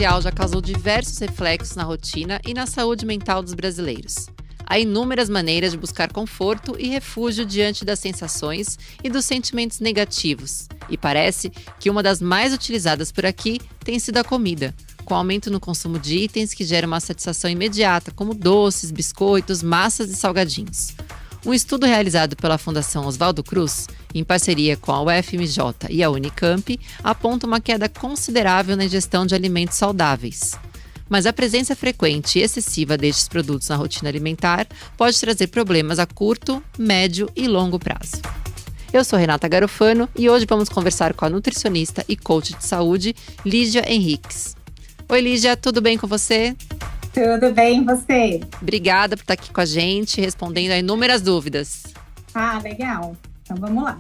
social já causou diversos reflexos na rotina e na saúde mental dos brasileiros. Há inúmeras maneiras de buscar conforto e refúgio diante das sensações e dos sentimentos negativos. E parece que uma das mais utilizadas por aqui tem sido a comida, com aumento no consumo de itens que geram uma satisfação imediata, como doces, biscoitos, massas e salgadinhos. Um estudo realizado pela Fundação Oswaldo Cruz, em parceria com a UFMJ e a Unicamp, aponta uma queda considerável na ingestão de alimentos saudáveis. Mas a presença frequente e excessiva destes produtos na rotina alimentar pode trazer problemas a curto, médio e longo prazo. Eu sou Renata Garofano e hoje vamos conversar com a nutricionista e coach de saúde, Lígia Henriques. Oi, Lígia, tudo bem com você? Tudo bem, e você? Obrigada por estar aqui com a gente, respondendo a inúmeras dúvidas. Ah, legal. Então vamos lá.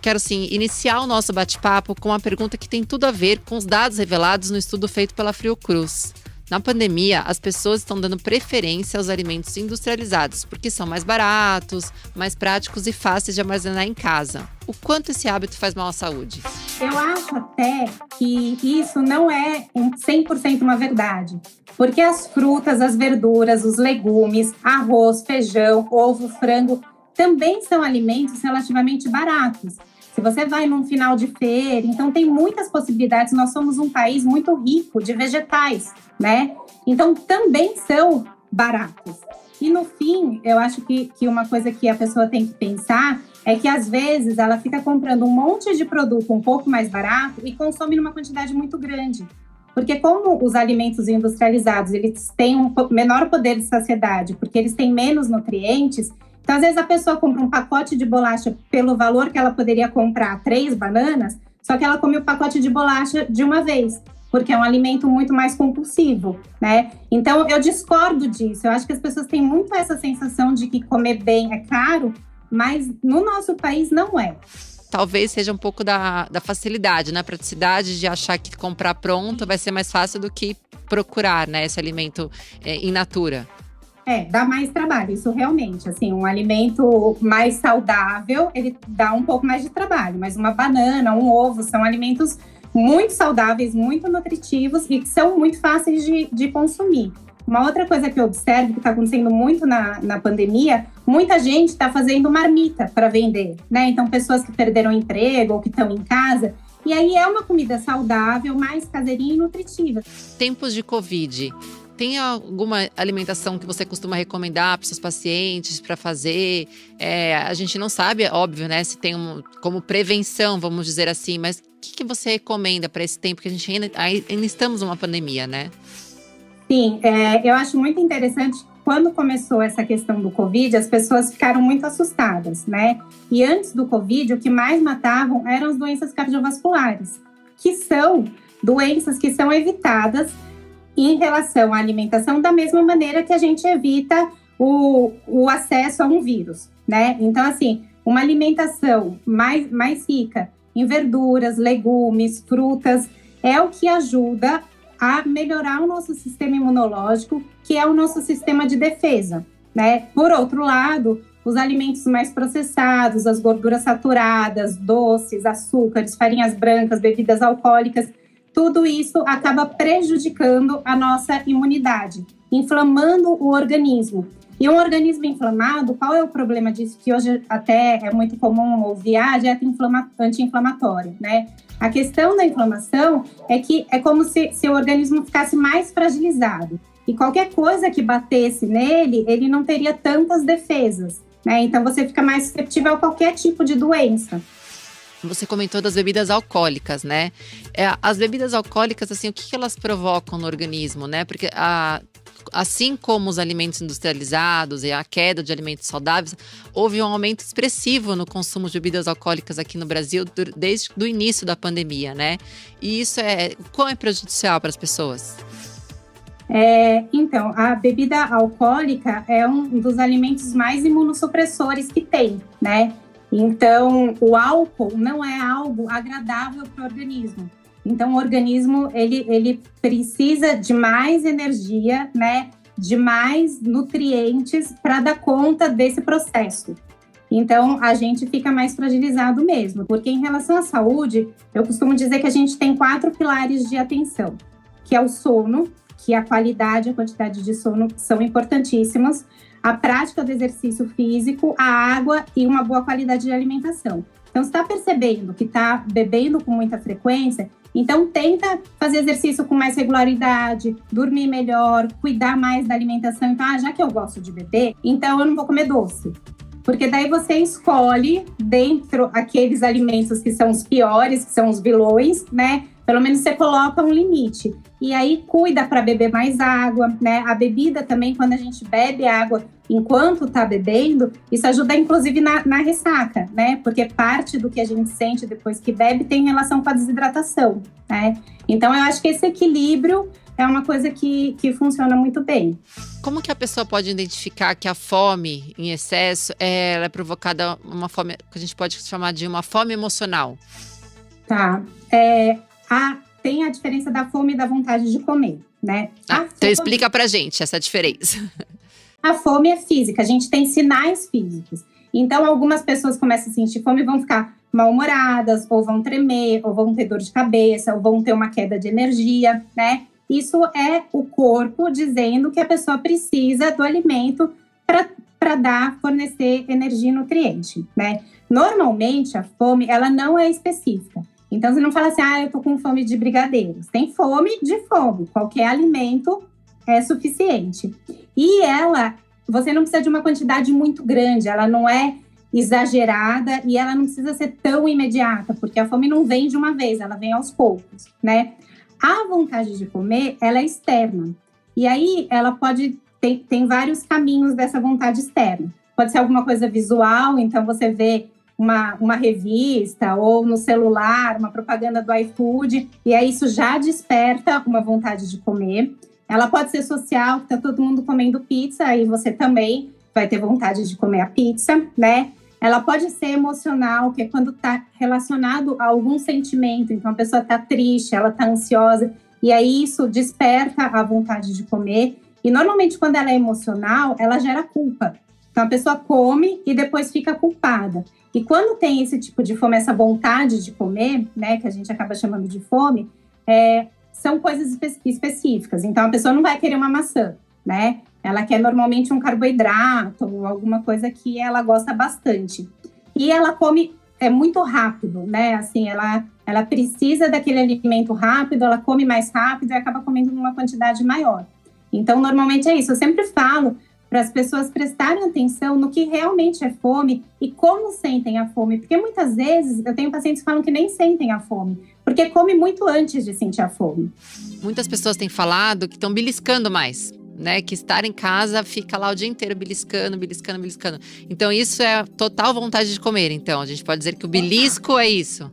Quero, sim, iniciar o nosso bate-papo com uma pergunta que tem tudo a ver com os dados revelados no estudo feito pela Fiocruz. Na pandemia, as pessoas estão dando preferência aos alimentos industrializados, porque são mais baratos, mais práticos e fáceis de armazenar em casa. O quanto esse hábito faz mal à saúde? Eu acho até que isso não é 100% uma verdade. Porque as frutas, as verduras, os legumes, arroz, feijão, ovo, frango, também são alimentos relativamente baratos. Se você vai num final de feira, então tem muitas possibilidades. Nós somos um país muito rico de vegetais, né? Então também são baratos. E no fim, eu acho que uma coisa que a pessoa tem que pensar é que às vezes ela fica comprando um monte de produto um pouco mais barato e consome numa quantidade muito grande. Porque como os alimentos industrializados, eles têm um menor poder de saciedade, porque eles têm menos nutrientes. Então, às vezes, a pessoa compra um pacote de bolacha pelo valor que ela poderia comprar 3 bananas, só que ela come o pacote de bolacha de uma vez, porque é um alimento muito mais compulsivo, né? Então, eu discordo disso. Eu acho que as pessoas têm muito essa sensação de que comer bem é caro, mas no nosso país não é. Talvez seja um pouco da facilidade, né? Praticidade de achar que comprar pronto vai ser mais fácil do que procurar, né? Esse alimento in natura. Dá mais trabalho, isso realmente. Assim, um alimento mais saudável, ele dá um pouco mais de trabalho. Mas uma banana, um ovo, são alimentos muito saudáveis, muito nutritivos e que são muito fáceis de consumir. Uma outra coisa que eu observo, que está acontecendo muito na pandemia, muita gente está fazendo marmita para vender, né? Então, pessoas que perderam emprego ou que estão em casa. E aí é uma comida saudável, mais caseirinha e nutritiva. Tempos de Covid. Tem alguma alimentação que você costuma recomendar para os seus pacientes para fazer? A gente não sabe, é óbvio, né? Se tem como prevenção, vamos dizer assim, mas o que você recomenda para esse tempo que a gente ainda estamos numa pandemia, né? Sim, eu acho muito interessante. Quando começou essa questão do Covid, as pessoas ficaram muito assustadas, né? E antes do Covid, o que mais matavam eram as doenças cardiovasculares, que são doenças que são evitadas em relação à alimentação, da mesma maneira que a gente evita o acesso a um vírus, né? Então, assim, uma alimentação mais rica em verduras, legumes, frutas, é o que ajuda a melhorar o nosso sistema imunológico, que é o nosso sistema de defesa, né? Por outro lado, os alimentos mais processados, as gorduras saturadas, doces, açúcares, farinhas brancas, bebidas alcoólicas, tudo isso acaba prejudicando a nossa imunidade, inflamando o organismo. E um organismo inflamado, qual é o problema disso? Que hoje até é muito comum ouvir a dieta anti-inflamatória, né? A questão da inflamação é que é como se o organismo ficasse mais fragilizado. E qualquer coisa que batesse nele, ele não teria tantas defesas, né? Então você fica mais suscetível a qualquer tipo de doença. Você comentou das bebidas alcoólicas, né? As bebidas alcoólicas, assim, o que elas provocam no organismo, né? Porque assim como os alimentos industrializados e a queda de alimentos saudáveis, houve um aumento expressivo no consumo de bebidas alcoólicas aqui no Brasil desde o início da pandemia, né? E isso quão é prejudicial para as pessoas? Então, a bebida alcoólica é um dos alimentos mais imunossupressores que tem, né? Então, o álcool não é algo agradável para o organismo. Então, o organismo, ele precisa de mais energia, né? De mais nutrientes para dar conta desse processo. Então, a gente fica mais fragilizado mesmo. Porque em relação à saúde, eu costumo dizer que a gente tem 4 pilares de atenção, que é o sono, que a qualidade e a quantidade de sono são importantíssimos, a prática do exercício físico, a água e uma boa qualidade de alimentação. Então, se está percebendo que está bebendo com muita frequência, então tenta fazer exercício com mais regularidade, dormir melhor, cuidar mais da alimentação. Então, já que eu gosto de beber, então eu não vou comer doce. Porque daí você escolhe dentro aqueles alimentos que são os piores, que são os vilões, né? Pelo menos você coloca um limite. E aí cuida para beber mais água, né? A bebida também, quando a gente bebe água enquanto está bebendo, isso ajuda inclusive na ressaca, né? Porque parte do que a gente sente depois que bebe tem relação com a desidratação, né? Então eu acho que esse equilíbrio é uma coisa que funciona muito bem. Como que a pessoa pode identificar que a fome em excesso ela é provocada uma fome que a gente pode chamar de uma fome emocional? Tá. Tem a diferença da fome e da vontade de comer, né? Então explica pra gente essa diferença. A fome é física, a gente tem sinais físicos. Então, algumas pessoas começam a sentir fome e vão ficar mal-humoradas, ou vão tremer, ou vão ter dor de cabeça, ou vão ter uma queda de energia, né? Isso é o corpo dizendo que a pessoa precisa do alimento para fornecer energia e nutriente, né? Normalmente, a fome, ela não é específica. Então, você não fala assim, eu tô com fome de brigadeiros. Tem fome de fome. Qualquer alimento é suficiente. E você não precisa de uma quantidade muito grande. Ela não é exagerada e ela não precisa ser tão imediata, porque a fome não vem de uma vez, ela vem aos poucos, né? A vontade de comer, ela é externa. E aí, ela pode... Tem vários caminhos dessa vontade externa. Pode ser alguma coisa visual, então você vê uma revista ou no celular, uma propaganda do iFood, e aí isso já desperta uma vontade de comer. Ela pode ser social, que tá todo mundo comendo pizza, aí você também vai ter vontade de comer a pizza, né? Ela pode ser emocional, que é quando tá relacionado a algum sentimento, então a pessoa tá triste, ela tá ansiosa, e aí isso desperta a vontade de comer. E normalmente quando ela é emocional, ela gera culpa. Então a pessoa come e depois fica culpada. E quando tem esse tipo de fome, essa vontade de comer, né, que a gente acaba chamando de fome, são coisas específicas. Então, a pessoa não vai querer uma maçã, né? Ela quer normalmente um carboidrato ou alguma coisa que ela gosta bastante. E ela come muito rápido, né? Assim, ela precisa daquele alimento rápido, ela come mais rápido e acaba comendo numa quantidade maior. Então, normalmente é isso. Eu sempre falo para as pessoas prestarem atenção no que realmente é fome e como sentem a fome. Porque muitas vezes eu tenho pacientes que falam que nem sentem a fome, porque come muito antes de sentir a fome. Muitas pessoas têm falado que estão beliscando mais, né? Que estar em casa fica lá o dia inteiro beliscando. Então isso é total vontade de comer. Então a gente pode dizer que o belisco é isso.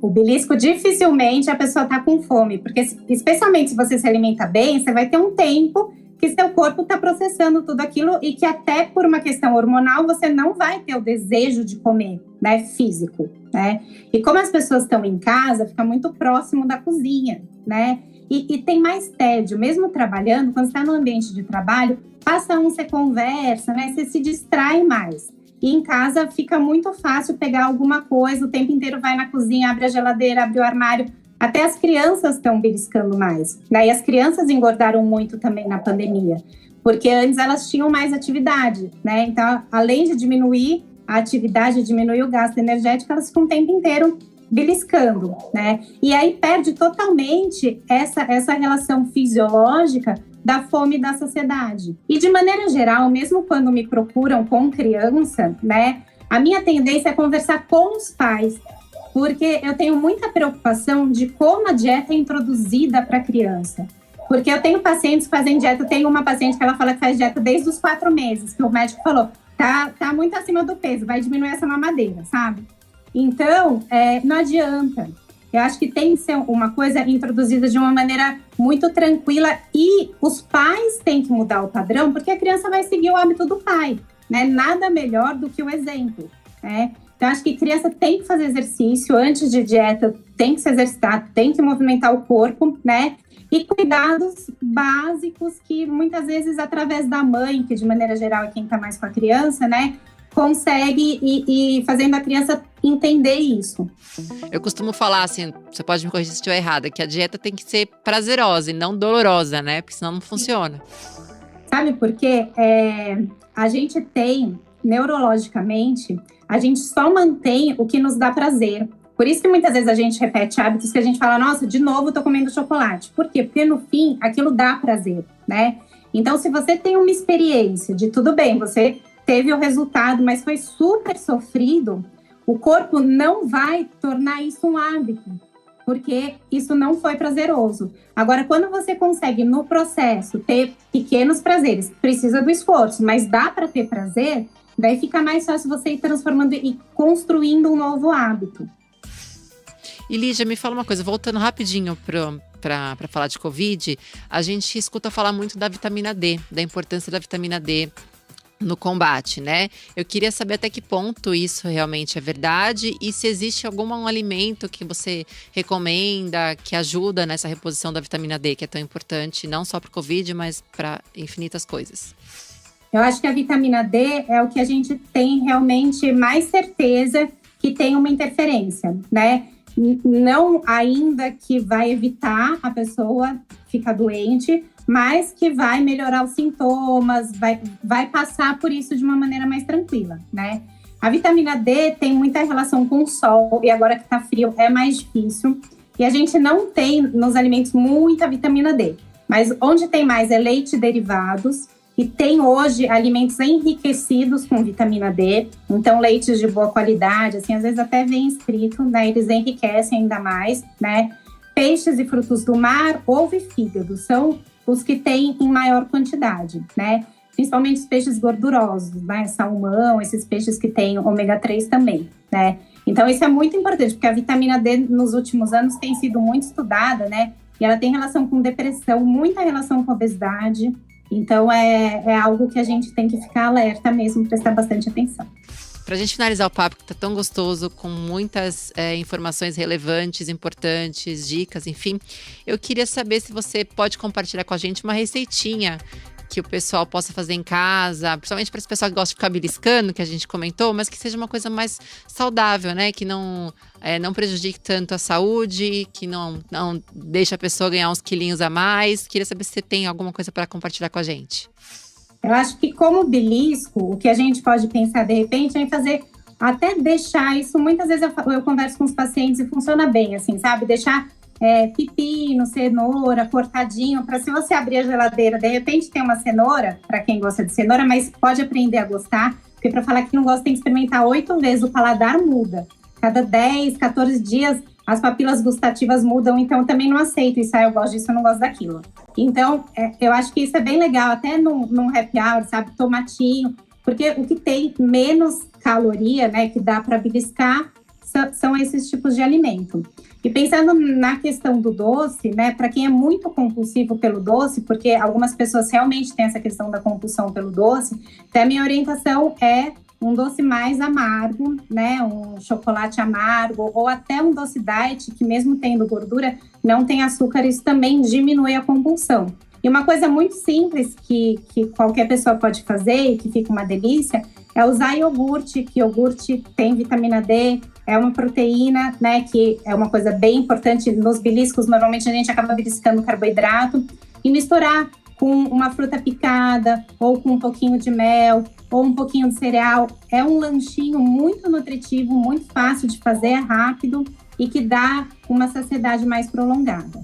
O belisco dificilmente a pessoa está com fome, porque especialmente se você se alimenta bem, você vai ter um tempo que seu corpo está processando tudo aquilo e que até por uma questão hormonal você não vai ter o desejo de comer, né, físico, né? E como as pessoas estão em casa, fica muito próximo da cozinha, né? E tem mais tédio, mesmo trabalhando, quando você está no ambiente de trabalho, passa você conversa, né? Você se distrai mais. E em casa fica muito fácil pegar alguma coisa, o tempo inteiro vai na cozinha, abre a geladeira, abre o armário. Até as crianças estão beliscando mais, né? E as crianças engordaram muito também na pandemia, porque antes elas tinham mais atividade, né? Então, além de diminuir a atividade, diminuir o gasto energético, elas ficam o tempo inteiro beliscando, né? E aí perde totalmente essa relação fisiológica da fome e da saciedade. E de maneira geral, mesmo quando me procuram com criança, né? A minha tendência é conversar com os pais, porque eu tenho muita preocupação de como a dieta é introduzida para a criança. Porque eu tenho pacientes que fazem dieta, eu tenho uma paciente que ela fala que faz dieta desde os 4 meses, que o médico falou, tá muito acima do peso, vai diminuir essa mamadeira, sabe? Então, não adianta. Eu acho que tem que ser uma coisa introduzida de uma maneira muito tranquila e os pais têm que mudar o padrão, porque a criança vai seguir o hábito do pai, né? Nada melhor do que o exemplo, né? Então, acho que criança tem que fazer exercício antes de dieta, tem que se exercitar, tem que movimentar o corpo, né? E cuidados básicos que muitas vezes através da mãe, que de maneira geral é quem está mais com a criança, né? consegue ir fazendo a criança entender isso. Eu costumo falar assim, você pode me corrigir se estiver errada, que a dieta tem que ser prazerosa e não dolorosa, né? Porque senão não funciona. Sabe por quê? A gente tem, neurologicamente, a gente só mantém o que nos dá prazer. Por isso que muitas vezes a gente repete hábitos que a gente fala, nossa, de novo eu tô comendo chocolate. Por quê? Porque no fim, aquilo dá prazer, né? Então, se você tem uma experiência de tudo bem, você teve o resultado, mas foi super sofrido, o corpo não vai tornar isso um hábito, porque isso não foi prazeroso. Agora, quando você consegue, no processo, ter pequenos prazeres, precisa do esforço, mas dá para ter prazer, daí fica mais fácil você ir transformando e construindo um novo hábito. E Lígia, me fala uma coisa, voltando rapidinho para falar de Covid, a gente escuta falar muito da vitamina D, da importância da vitamina D no combate, né? Eu queria saber até que ponto isso realmente é verdade e se existe algum alimento que você recomenda, que ajuda nessa reposição da vitamina D, que é tão importante, não só para o Covid, mas para infinitas coisas. Eu acho que a vitamina D é o que a gente tem realmente mais certeza que tem uma interferência, né? Não ainda que vai evitar a pessoa ficar doente, mas que vai melhorar os sintomas, vai passar por isso de uma maneira mais tranquila, né? A vitamina D tem muita relação com o sol, e agora que tá frio é mais difícil. E a gente não tem nos alimentos muita vitamina D, mas onde tem mais é leite e derivados, e tem hoje alimentos enriquecidos com vitamina D, então leites de boa qualidade, assim, às vezes até vem escrito, né? Eles enriquecem ainda mais, né? Peixes e frutos do mar, ovo e fígado são os que têm em maior quantidade, né? Principalmente os peixes gordurosos, né? Salmão, esses peixes que têm ômega 3 também, né? Então isso é muito importante, porque a vitamina D nos últimos anos tem sido muito estudada, né? E ela tem relação com depressão, muita relação com obesidade. Então, é algo que a gente tem que ficar alerta mesmo, prestar bastante atenção. Para a gente finalizar o papo, que está tão gostoso, com muitas informações relevantes, importantes, dicas, enfim, eu queria saber se você pode compartilhar com a gente uma receitinha que o pessoal possa fazer em casa, principalmente para esse pessoal que gosta de ficar beliscando, que a gente comentou, mas que seja uma coisa mais saudável, né? Que não prejudique tanto a saúde, que não deixe a pessoa ganhar uns quilinhos a mais. Queria saber se você tem alguma coisa para compartilhar com a gente. Eu acho que como belisco, o que a gente pode pensar de repente é em fazer, até deixar isso, muitas vezes eu converso com os pacientes e funciona bem, assim, sabe? Deixar pepino, cenoura, cortadinho, para se você abrir a geladeira, de repente tem uma cenoura, para quem gosta de cenoura, mas pode aprender a gostar, porque para falar que não gosta tem que experimentar 8 vezes, o paladar muda. Cada 10, 14 dias as papilas gustativas mudam, então eu também não aceito isso, eu gosto disso, eu não gosto daquilo. Então, eu acho que isso é bem legal, até num happy hour, sabe, tomatinho, porque o que tem menos caloria, né, que dá para beliscar, são esses tipos de alimento. E pensando na questão do doce, né, para quem é muito compulsivo pelo doce, porque algumas pessoas realmente têm essa questão da compulsão pelo doce, então a minha orientação é um doce mais amargo, né, um chocolate amargo, ou até um doce diet, que mesmo tendo gordura, não tem açúcar, isso também diminui a compulsão. E uma coisa muito simples que qualquer pessoa pode fazer e que fica uma delícia, é usar iogurte, que iogurte tem vitamina D, é uma proteína, né, que é uma coisa bem importante nos beliscos. Normalmente a gente acaba beliscando carboidrato, e misturar com uma fruta picada, ou com um pouquinho de mel, ou um pouquinho de cereal. É um lanchinho muito nutritivo, muito fácil de fazer, rápido, e que dá uma saciedade mais prolongada.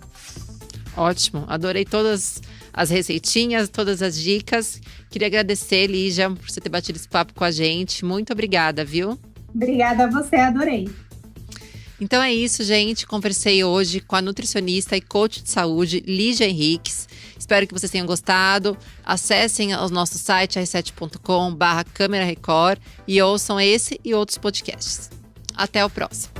Ótimo, adorei todas as receitinhas, todas as dicas. Queria agradecer, Lígia, por você ter batido esse papo com a gente. Muito obrigada, viu? Obrigada a você, adorei. Então é isso, gente. Conversei hoje com a nutricionista e coach de saúde, Lígia Henriques. Espero que vocês tenham gostado. Acessem o nosso site, r7.com/câmera record, e ouçam esse e outros podcasts. Até o próximo.